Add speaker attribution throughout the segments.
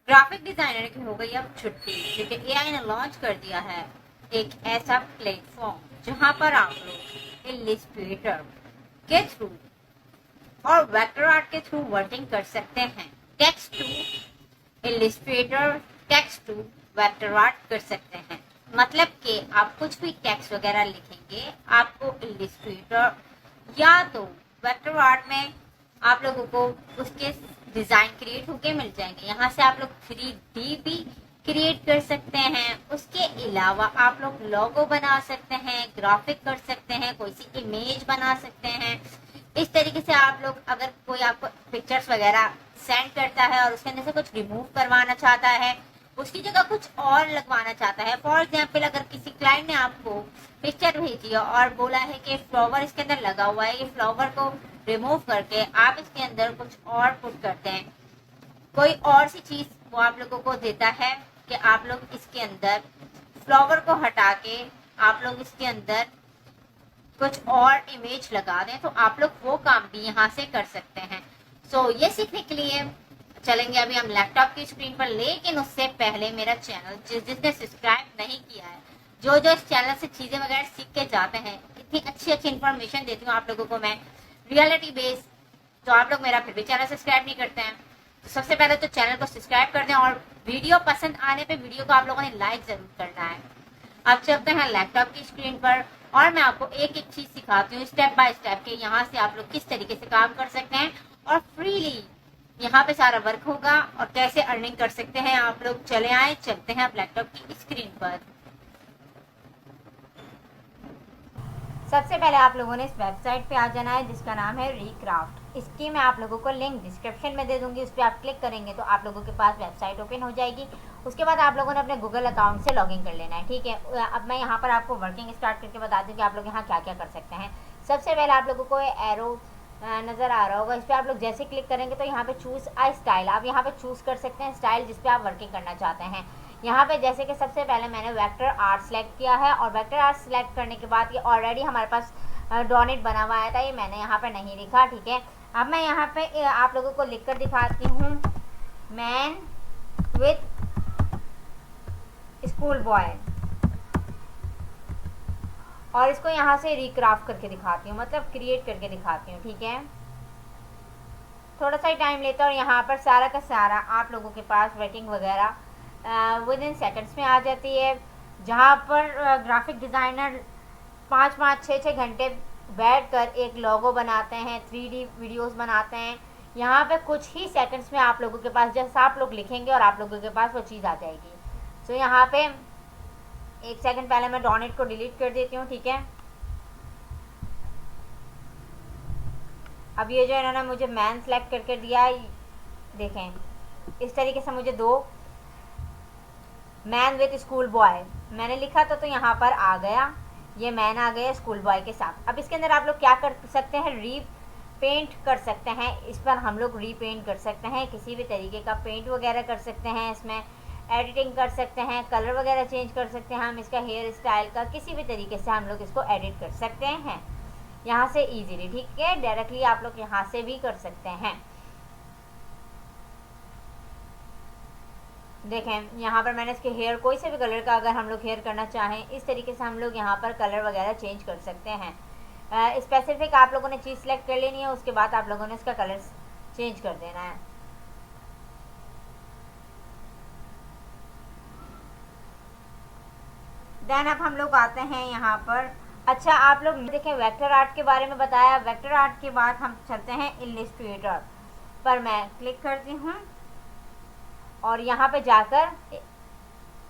Speaker 1: Graphic designer की हो गई अब छुट्टी, क्योंकि एआई ने लॉन्च कर दिया है एक ऐसा प्लेटफॉर्म जहां पर आप लोग इलस्ट्रेटर के थ्रू और वेक्टर आर्ट के थ्रू वर्किंग कर सकते हैं। Text to illustrator, text to vector art कर सकते हैं। मतलब कि आप कुछ भी टेक्स्ट वगैरह लिखेंगे, आपको इलस्ट्रेटर या तो वेक्टर आर्ट में आप लोगों को उसके डिजाइन क्रिएट होके मिल जाएंगे। यहाँ से आप लोग 3D भी क्रिएट कर सकते हैं। उसके अलावा आप लोग लोगो बना सकते हैं, ग्राफिक कर सकते हैं, कोई सी इमेज बना सकते हैं। इस तरीके से आप लोग, अगर कोई आपको पिक्चर्स वगैरह सेंड करता है और उसके अंदर से कुछ रिमूव करवाना चाहता है, उसकी जगह कुछ और लगवाना चाहता है, फॉर एग्जाम्पल अगर किसी क्लाइंट ने आपको पिक्चर भेजी है और बोला है कि फ्लावर इसके अंदर लगा हुआ है, ये फ्लावर को रिमूव करके आप इसके अंदर कुछ और पुट करते हैं, कोई और सी चीज वो आप लोगों को देता है कि आप लोग इसके अंदर फ्लावर को हटा के आप लोग इसके अंदर कुछ और इमेज लगा दें, तो आप लोग वो काम भी यहाँ से कर सकते हैं। ये सीखने के लिए चलेंगे अभी हम लैपटॉप की स्क्रीन पर, लेकिन उससे पहले मेरा चैनल जिसने सब्सक्राइब नहीं किया है, जो इस चैनल से चीजें वगैरह सीख के जाते हैं, इतनी अच्छी अच्छी इन्फॉर्मेशन देती हूँ आप लोगों को मैं रियलिटी बेस्ड, तो आप लोग मेरा फिर भी चैनल सब्सक्राइब नहीं करते हैं। तो सबसे पहले तो चैनल को सब्सक्राइब कर दें और वीडियो पसंद आने पे वीडियो को आप लोगों ने लाइक जरूर करना है। अब चलते हैं लैपटॉप की स्क्रीन पर और मैं आपको एक एक चीज सिखाती हूँ स्टेप बाय स्टेप के, यहाँ से आप लोग किस तरीके से काम कर सकते हैं और फ्रीली यहाँ पे सारा वर्क होगा और कैसे अर्निंग कर सकते हैं आप लोग। चले आए, चलते हैं अब लैपटॉप की स्क्रीन पर। सबसे पहले आप लोगों ने इस वेबसाइट पे आ जाना है जिसका नाम है रीक्राफ्ट। इसकी मैं आप लोगों को लिंक डिस्क्रिप्शन में दे दूंगी, उस पर आप क्लिक करेंगे तो आप लोगों के पास वेबसाइट ओपन हो जाएगी। उसके बाद आप लोगों ने अपने गूगल अकाउंट से लॉगिन कर लेना है, ठीक है। अब मैं यहाँ पर आपको वर्किंग स्टार्ट करके बता दूँ कि आप लोग यहाँ क्या क्या कर सकते हैं। सबसे पहले आप लोगों को एरो नज़र आ रहा होगा, इस पर आप लोग जैसे क्लिक करेंगे तो यहाँ पे चूज़ आ स्टाइल, आप यहाँ पे चूज़ कर सकते हैं स्टाइल जिस पे आप वर्किंग करना चाहते हैं। यहाँ पे जैसे कि सबसे पहले मैंने वेक्टर आर्ट सेलेक्ट किया है और वेक्टर आर्ट सेलेक्ट करने के बाद ये ऑलरेडी हमारे पास डोनेट बना हुआ आया था, ये मैंने यहाँ पे नहीं लिखा, ठीक है। अब मैं यहाँ पे आप लोगों को लिख कर दिखाती हूँ, मैन विथ स्कूल बॉय, और इसको यहाँ से रिक्राफ्ट करके दिखाती हूँ, मतलब क्रिएट करके दिखाती हूँ, ठीक है। थोड़ा सा ही टाइम लेता है और यहाँ पर सारा का सारा आप लोगों के पास वर्किंग वगैरह विद इन सेकेंड्स में आ जाती है। जहाँ पर ग्राफिक डिज़ाइनर 5-5, 6-6 घंटे बैठकर एक लोगो बनाते हैं, 3D वीडियोस बनाते हैं, यहाँ पे कुछ ही सेकंड्स में आप लोगों के पास, जैसा आप लोग लिखेंगे और आप लोगों के पास वो चीज़ आ जाएगी। यहाँ पे 1 सेकंड पहले मैं डोनेट को डिलीट कर देती हूँ, ठीक है। अब ये जो इन्होंने मुझे मैन सेलेक्ट करके दिया है, देखें इस तरीके से मुझे 2 मैन विथ स्कूल बॉय मैंने लिखा था, तो यहाँ पर आ गया, ये मैन आ गया स्कूल बॉय के साथ। अब इसके अंदर आप लोग क्या कर सकते हैं, रीपेंट कर सकते हैं। इस पर हम लोग रीपेंट कर सकते हैं, किसी भी तरीके का पेंट वगैरह कर सकते हैं, इसमें एडिटिंग कर सकते हैं, कलर वगैरह चेंज कर सकते हैं, हम इसका हेयर स्टाइल का किसी भी तरीके से हम लोग इसको एडिट कर सकते हैं यहाँ से इजीली, ठीक है। डायरेक्टली आप लोग यहाँ से भी कर सकते हैं। देखें यहाँ पर मैंने इसके हेयर, कोई से भी कलर का अगर हम लोग हेयर करना चाहें, इस तरीके से हम लोग यहाँ पर कलर वगैरह चेंज कर सकते हैं। स्पेसिफिक आप लोगों ने चीज़ सेलेक्ट कर लेनी है, उसके बाद आप लोगों ने इसका कलर चेंज कर देना है। देन अब हम लोग आते हैं यहाँ पर, अच्छा आप लोग देखें वेक्टर आर्ट के बारे में बताया, वेक्टर आर्ट के बाद हम चलते हैं इलस्ट्रेटर पर। मैं क्लिक करती हूँ और यहाँ पे जाकर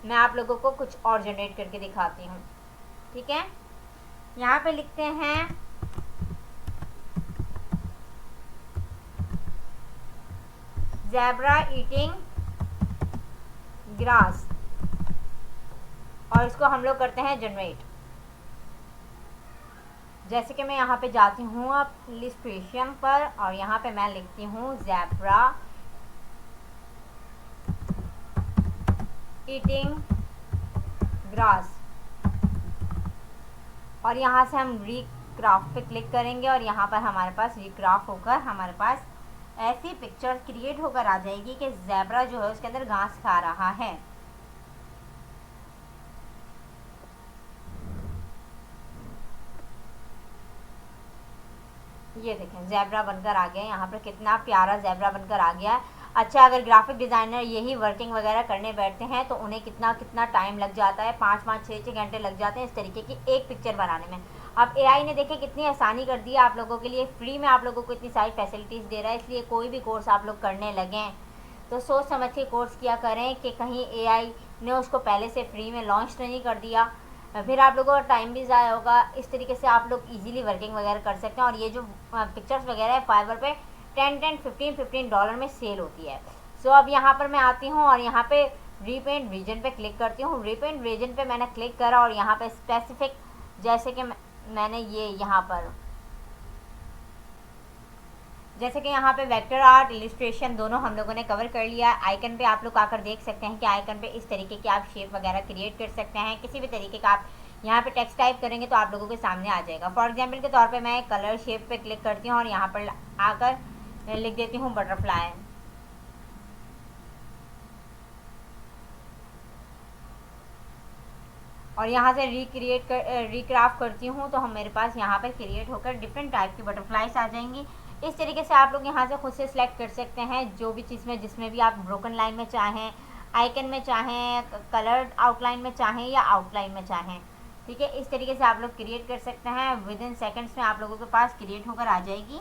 Speaker 1: मैं आप लोगों को कुछ और जनरेट करके दिखाती हूँ, ठीक है। यहाँ पे लिखते हैं ज़ेब्रा ईटिंग ग्रास और इसको हम लोग करते हैं जनरेट। जैसे कि मैं यहाँ पे जाती हूँ अब इलस्ट्रेशन पर और यहाँ पे मैं लिखती हूँ ज़ेब्रा ईटिंग ग्रास और यहाँ से हम रीक्राफ्ट पे क्लिक करेंगे और यहाँ पर हमारे पास रीक्राफ्ट होकर हमारे पास ऐसी पिक्चर क्रिएट होकर आ जाएगी कि ज़ेब्रा जो है उसके अंदर घास खा रहा है। ये देखें ज़ेब्रा बनकर आ गया, यहाँ पर कितना प्यारा ज़ेब्रा बनकर आ गया। अच्छा, अगर ग्राफिक डिज़ाइनर यही वर्किंग वगैरह करने बैठते हैं तो उन्हें कितना कितना टाइम लग जाता है, 5-5 6-6 घंटे लग जाते हैं इस तरीके की एक पिक्चर बनाने में। अब एआई ने देखें कितनी आसानी कर दी है आप लोगों के लिए, फ्री में आप लोगों को इतनी सारी फैसिलिटीज़ दे रहा है। इसलिए कोई भी कोर्स आप लोग करने लगें तो सोच समझ के कोर्स किया करें कि कहीं एआई ने उसको पहले से फ्री में लॉन्च तो नहीं कर दिया, फिर आप लोगों का टाइम भी ज़ाया होगा। इस तरीके से आप लोग इजीली वर्किंग वगैरह कर सकते हैं। और ये जो पिक्चर्स वगैरह है फाइवर पे 10-10 15-15 डॉलर में सेल होती है। सो अब यहाँ पर मैं आती हूँ और यहाँ पे रीपेंट रीजन पे क्लिक करती हूँ। रीपेंट रीजन पे मैंने क्लिक करा और यहाँ पे स्पेसिफिक, जैसे कि मैंने ये यहाँ पर जैसे कि यहाँ पे वेक्टर आर्ट, इलिस्ट्रेशन दोनों हम लोगों ने कवर कर लिया। आइकन पे आप लोग आकर देख सकते हैं कि आइकन पे इस तरीके की आप शेप वगैरह क्रिएट कर सकते हैं। किसी भी तरीके का आप यहाँ पे टेक्स्ट टाइप करेंगे तो आप लोगों के सामने आ जाएगा। फॉर एग्जांपल के तौर पे मैं कलर शेप पे क्लिक करती हूँ और यहाँ पर आकर लिख देती हूँ बटरफ्लाई। और यहाँ से रिक्राफ्ट करती हूँ तो हम मेरे पास यहाँ पर क्रिएट होकर डिफरेंट टाइप की बटरफ्लाइज आ जाएंगी। इस तरीके से आप लोग यहाँ से खुद से सिलेक्ट कर सकते हैं जो भी चीज़ में, जिसमें भी आप ब्रोकन लाइन में चाहें, आइकन में चाहें, कलर्ड आउटलाइन में चाहें या आउटलाइन में चाहें। ठीक है, इस तरीके से आप लोग क्रिएट कर सकते हैं। विद इन सेकेंड्स में आप लोगों के पास क्रिएट होकर आ जाएगी।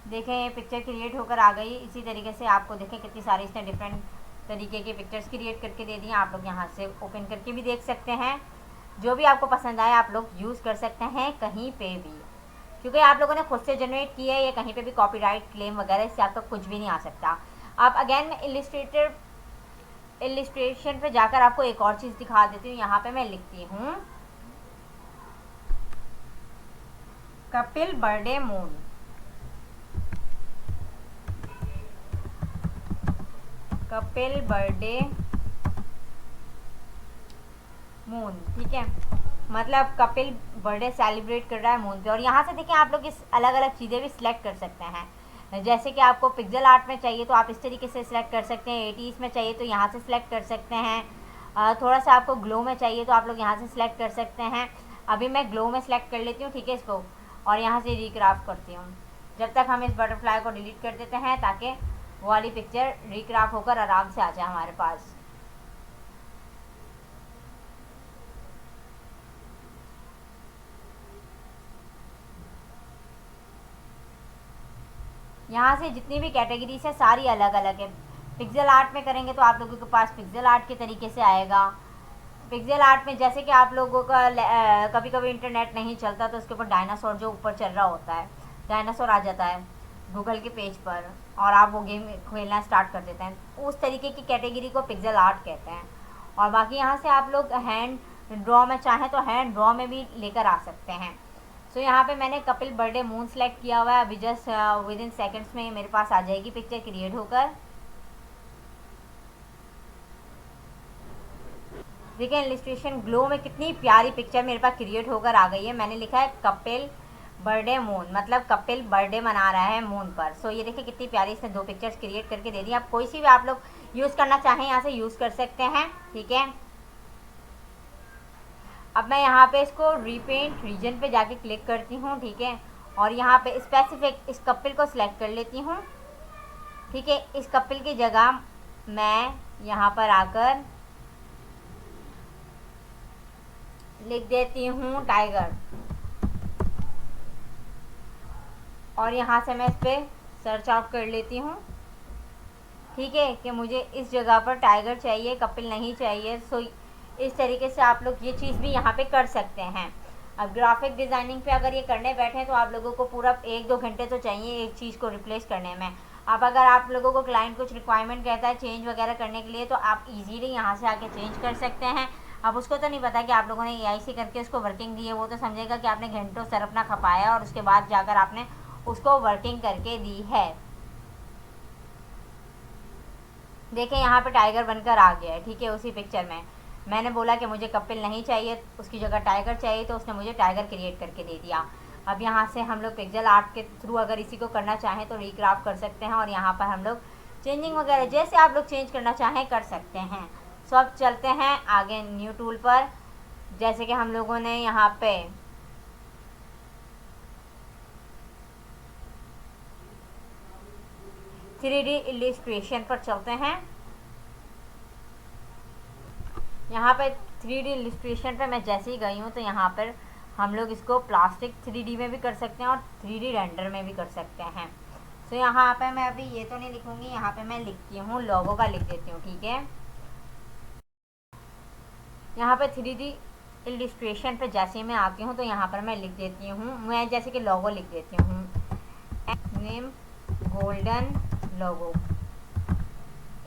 Speaker 1: देखें ये पिक्चर क्रिएट होकर आ गई। इसी तरीके से आपको देखें कितनी सारी इसने डिफरेंट तरीके के पिक्चर्स क्रिएट करके दे दी हैं। आप लोग यहाँ से ओपन करके भी देख सकते हैं। जो भी आपको पसंद आए आप लोग यूज़ कर सकते हैं कहीं पे भी, क्योंकि आप लोगों ने खुद से जनरेट किया है। या कहीं पे भी कॉपीराइट क्लेम वगैरह इससे आपका कुछ भी नहीं आ सकता। अब अगेन मैं इलिस्ट्रेशन पे जाकर आपको एक और चीज़ दिखा देती हूँ। यहाँ पे मैं लिखती हूँ Kapil birthday moon. Kapil birthday moon, ठीक है, मतलब कपिल बर्थडे सेलिब्रेट कर रहा है मून पे। और यहाँ से देखिए आप लोग इस अलग अलग चीज़ें भी सिलेक्ट कर सकते हैं। जैसे कि आपको पिक्सल आर्ट में चाहिए तो आप इस तरीके से सिलेक्ट कर सकते हैं। 80s में चाहिए तो यहाँ से सिलेक्ट कर सकते हैं। थोड़ा सा आपको ग्लो में चाहिए तो आप लोग यहाँ से सिलेक्ट कर सकते हैं। अभी मैं ग्लो में सिलेक्ट कर लेती हूँ, ठीक है, इसको, और यहाँ से रिक्राफ्ट करती हूँ। जब तक हम इस बटरफ्लाई को डिलीट कर देते हैं ताकि वो वाली पिक्चर रिक्राफ्ट होकर आराम से आ जाए हमारे पास। यहाँ से जितनी भी कैटेगरीज है सारी अलग अलग है। पिक्सल आर्ट में करेंगे तो आप लोगों के पास पिक्सल आर्ट के तरीके से आएगा। पिक्सल आर्ट में जैसे कि आप लोगों का कभी कभी इंटरनेट नहीं चलता तो उसके ऊपर डायनासोर जो ऊपर चल रहा होता है, डायनासोर आ जाता है गूगल के पेज पर और आप वो गेम खेलना स्टार्ट कर देते हैं, उस तरीके की कैटेगरी को पिक्सल आर्ट कहते हैं। और बाकी यहाँ से आप लोग हैंड ड्रॉ में चाहें तो हैंड ड्रॉ में भी लेकर आ सकते हैं। सो यहाँ पे मैंने कपिल बर्थडे मून सेलेक्ट किया हुआ है। अभी जस्ट विद इन सेकेंड्स में मेरे पास आ जाएगी पिक्चर क्रिएट होकर। देखिए इलिस्ट्रेशन ग्लो में कितनी प्यारी पिक्चर मेरे पास क्रिएट होकर आ गई है। मैंने लिखा है कपिल बर्थडे मून, मतलब कपिल बर्थडे मना रहा है मून पर। सो ये देखिए कितनी प्यारी इसने 2 पिक्चर्स क्रिएट करके दे दी। आप कोई सी भी आप लोग यूज़ करना चाहें यहाँ से यूज़ कर सकते हैं, ठीक है। अब मैं यहाँ पे इसको रीपेंट रीजन पे जाके क्लिक करती हूँ, ठीक है, और यहाँ पे स्पेसिफिक इस कपिल को सिलेक्ट कर लेती हूँ, ठीक है। इस कपिल की जगह मैं यहाँ पर आकर लिख देती हूँ टाइगर और यहाँ से मैं इस पर सर्च आउट कर लेती हूँ, ठीक है, कि मुझे इस जगह पर टाइगर चाहिए, कपिल नहीं चाहिए। सो इस तरीके से आप लोग ये चीज़ भी यहाँ पे कर सकते हैं। अब ग्राफिक डिज़ाइनिंग पे अगर ये करने बैठे तो आप लोगों को पूरा 1-2 घंटे तो चाहिए एक चीज़ को रिप्लेस करने में। अब अगर आप लोगों को क्लाइंट कुछ रिक्वायरमेंट कहता है चेंज वगैरह करने के लिए तो आप इजीली यहाँ से आके चेंज कर सकते हैं। अब उसको तो नहीं पता कि आप लोगों ने एआई से करके उसको वर्किंग दी है, वो तो समझेगा कि आपने घंटों सर अपना खपाया और उसके बाद जाकर आपने उसको वर्किंग करके दी है। देखें यहाँ पे टाइगर बनकर आ गया है, ठीक है, उसी पिक्चर में। मैंने बोला कि मुझे कपिल नहीं चाहिए, उसकी जगह टाइगर चाहिए, तो उसने मुझे टाइगर क्रिएट करके दे दिया। अब यहाँ से हम लोग पिक्सेल आर्ट के थ्रू अगर इसी को करना चाहें तो रिक्राफ्ट कर सकते हैं, और यहाँ पर हम लोग चेंजिंग वगैरह जैसे आप लोग चेंज करना चाहें कर सकते हैं। सो अब चलते हैं आगे न्यू टूल पर। जैसे कि हम लोगों ने यहाँ पे थ्री डी इलिस्ट्रेशन पर चलते हैं। यहाँ पर 3D इलिस्ट्रेशन पर मैं जैसे ही गई हूँ तो यहाँ पर हम लोग इसको प्लास्टिक 3D में भी कर सकते हैं और 3D रेंडर में भी कर सकते हैं। तो यहाँ पे मैं अभी ये तो नहीं लिखूँगी, यहाँ पे मैं लिखती हूँ लोगो का लिख देती हूँ, ठीक है। यहाँ पे 3D इलिस्ट्रेशन पे जैसे ही मैं आती हूँ तो यहाँ पर मैं लिख देती हूँ, मैं जैसे कि लोगो लिख देती हूँ, नेम गोल्डन लोगो,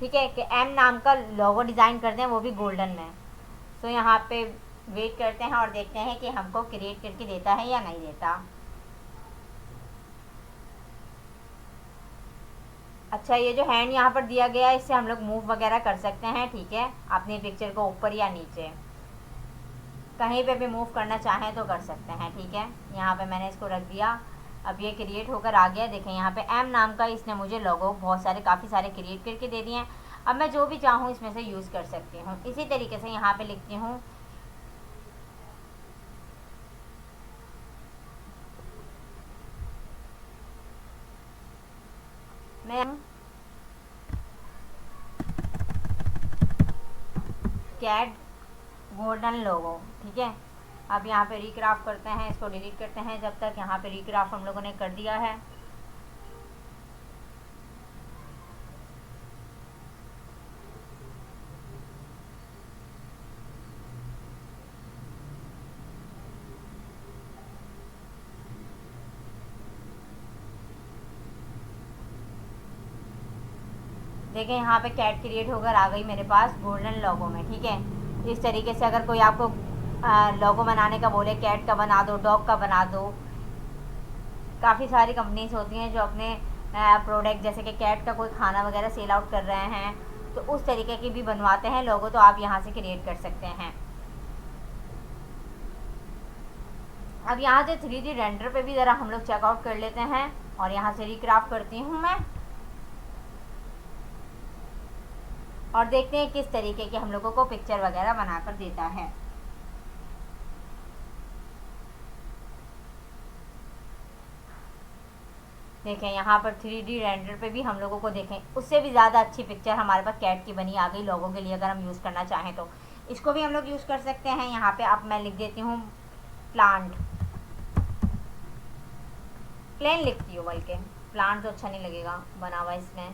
Speaker 1: ठीक है, कि एम नाम का लोगो डिज़ाइन करते हैं वो भी गोल्डन में। तो यहाँ पे वेट करते हैं और देखते हैं कि हमको क्रिएट करके देता है या नहीं देता। अच्छा, ये जो हैंड यहाँ पर दिया गया है इससे हम लोग मूव वगैरह कर सकते हैं, ठीक है, अपनी पिक्चर को ऊपर या नीचे कहीं पे भी मूव करना चाहें तो कर सकते हैं, ठीक है। यहाँ पे मैंने इसको रख दिया, अब ये क्रिएट होकर आ गया। देखें यहाँ पे एम नाम का इसने मुझे लोगो बहुत सारे काफ़ी सारे क्रिएट करके दे दिए हैं। अब मैं जो भी चाहूँ इसमें से यूज़ कर सकती हूँ। इसी तरीके से यहाँ पे लिखती हूँ मैं कैट गोल्डन लोगो, ठीक है। अब यहाँ पे रिक्राफ्ट करते हैं, इसको डिलीट करते हैं जब तक। यहाँ पे रिक्राफ्ट हम लोगों ने कर दिया है। देखें यहाँ पे कैट क्रिएट होकर आ गई मेरे पास गोल्डन लोगो में, ठीक है। इस तरीके से अगर कोई आपको लोगो बनाने का बोले, कैट का बना दो, डॉग का बना दो, काफ़ी सारी कंपनीज होती हैं जो अपने प्रोडक्ट जैसे कि कैट का कोई खाना वगैरह सेल आउट कर रहे हैं तो उस तरीके की भी बनवाते हैं लोगो, तो आप यहाँ से क्रिएट कर सकते हैं। अब यहाँ से 3D रेंडर पे भी ज़रा हम लोग चेकआउट कर लेते हैं और यहाँ से रिक्राफ्ट करती हूँ मैं, और देखते हैं किस तरीके के हम लोगों को पिक्चर वगैरह बनाकर देता है। देखें यहाँ पर 3D रेंडर पे भी हम लोगों को देखें उससे भी ज़्यादा अच्छी पिक्चर हमारे पास कैट की बनी आ गई लोगों के लिए। अगर हम यूज़ करना चाहें तो इसको भी हम लोग यूज़ कर सकते हैं। यहाँ पे अब मैं लिख देती हूँ प्लांट, प्लेन लिखती हूँ, बल्कि प्लांट तो अच्छा नहीं लगेगा बना हुआ, इसमें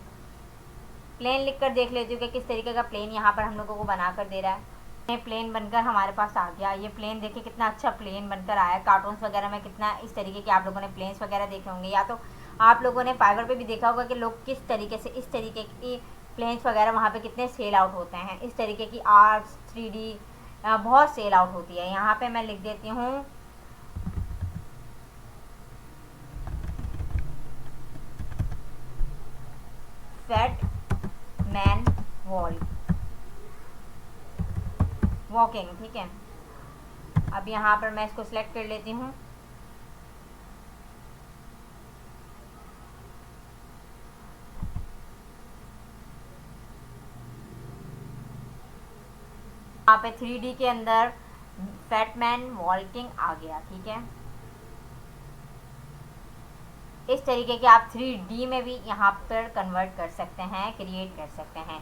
Speaker 1: प्लेन लिख कर देख लेती हूँ कि किस तरीके का प्लेन यहाँ पर हम लोगों को बना कर दे रहा है। ये प्लेन बनकर हमारे पास आ गया। ये प्लेन देखिए कितना अच्छा प्लेन बनकर आया। कार्टून्स वगैरह में कितना इस तरीके के आप लोगों ने प्लेन्स वगैरह देखे होंगे, या तो आप लोगों ने फाइवर पे भी देखा होगा कि लोग किस तरीके से इस तरीके की प्लेन्स वगैरह वहाँ पे कितने सेल आउट होते हैं। इस तरीके की आर्ट्स 3D बहुत सेल आउट होती है। यहाँ पे मैं लिख देती हूँ फैट मैन वॉकिंग, ठीक है। अब यहाँ पर मैं इसको सिलेक्ट कर लेती हूँ। यहाँ पे 3D के अंदर फैटमैन वॉकिंग आ गया, ठीक है। इस तरीके के आप 3D में भी यहाँ पर कन्वर्ट कर सकते हैं, क्रिएट कर सकते हैं।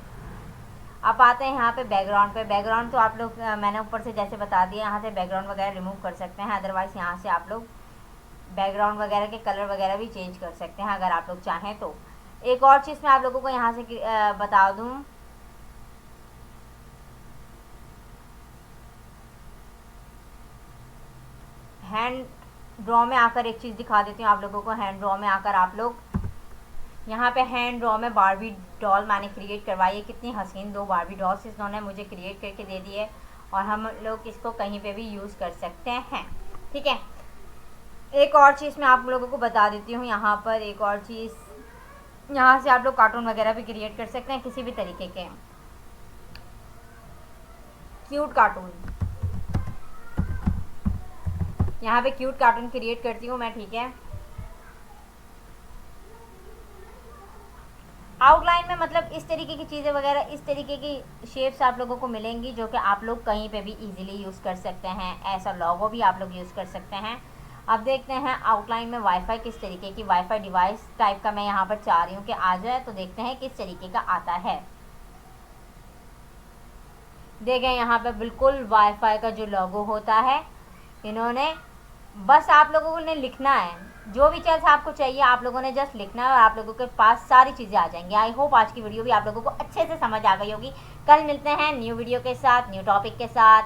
Speaker 1: अब आते हैं यहाँ पे बैकग्राउंड पे। बैकग्राउंड तो आप लोग मैंने ऊपर से जैसे बता दिया, यहाँ से बैकग्राउंड वगैरह रिमूव कर सकते हैं। अदरवाइज़ यहाँ से आप लोग बैकग्राउंड वगैरह के कलर वगैरह भी चेंज कर सकते हैं अगर आप लोग चाहें तो। एक और चीज़ मैं आप लोगों को यहाँ से बता दूँ, हैंड ड्रॉ में आकर एक चीज़ दिखा देती हूँ आप लोगों को। हैंड ड्रॉ में आकर आप लोग यहाँ पे हैंड ड्रॉ में बारबी डॉल मैंने क्रिएट करवाई है। कितनी हसीन 2 बारबी डॉल्स इन्होंने मुझे क्रिएट करके दे दी है, और हम लोग इसको कहीं पे भी यूज़ कर सकते हैं, ठीक है। एक और चीज़ मैं आप लोगों को बता देती हूँ यहाँ पर। एक और चीज़, यहाँ से आप लोग कार्टून वगैरह भी क्रिएट कर सकते हैं किसी भी तरीके के। क्यूट कार्टून, यहाँ पे क्यूट कार्टून क्रिएट करती हूँ मैं, ठीक है। आउटलाइन में मतलब इस तरीके की चीज़ें वगैरह, इस तरीके की शेप्स आप लोगों को मिलेंगी जो कि आप लोग कहीं पे भी इजीली यूज़ कर सकते हैं। ऐसा लोगो भी आप लोग यूज़ कर सकते हैं। अब देखते हैं आउटलाइन में वाईफाई किस तरीके की, वाईफाई डिवाइस टाइप का मैं यहाँ पर चाह रही हूँ कि आ जाए, तो देखते हैं किस तरीके का आता है। देखें यहाँ पे बिल्कुल वाईफाई का जो लोगो होता है, इन्होंने बस आप लोगों ने लिखना है, जो भी चीज़ आपको चाहिए आप लोगों ने जस्ट लिखना है और आप लोगों के पास सारी चीज़ें आ जाएंगी। आई होप आज की वीडियो भी आप लोगों को अच्छे से समझ आ गई होगी। कल मिलते हैं न्यू वीडियो के साथ, न्यू टॉपिक के साथ।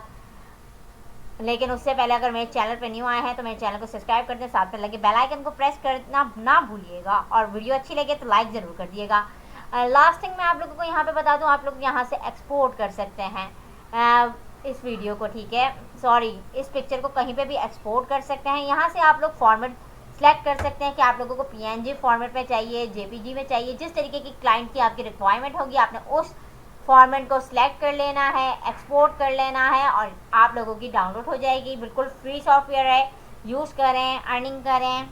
Speaker 1: लेकिन उससे पहले अगर मेरे चैनल पर न्यू आए हैं तो मेरे चैनल को सब्सक्राइब कर दें, साथ में लगे बेल आइकन को प्रेस करना ना भूलिएगा, और वीडियो अच्छी लगे तो लाइक ज़रूर कर दिएगा। लास्ट थिंग मैं आप लोगों को यहाँ पे बता दूँ, आप लोग यहाँ से एक्सपोर्ट कर सकते हैं इस वीडियो को, ठीक है, सॉरी इस पिक्चर को कहीं पे भी एक्सपोर्ट कर सकते हैं। यहाँ से आप लोग फॉर्मेट सेलेक्ट कर सकते हैं कि आप लोगों को PNG फॉर्मेट में चाहिए, JPG में चाहिए, जिस तरीके की क्लाइंट की आपकी रिक्वायरमेंट होगी आपने उस फॉर्मेट को सिलेक्ट कर लेना है, एक्सपोर्ट कर लेना है और आप लोगों की डाउनलोड हो जाएगी। बिल्कुल फ्री सॉफ्टवेयर है, यूज़ करें, अर्निंग करें।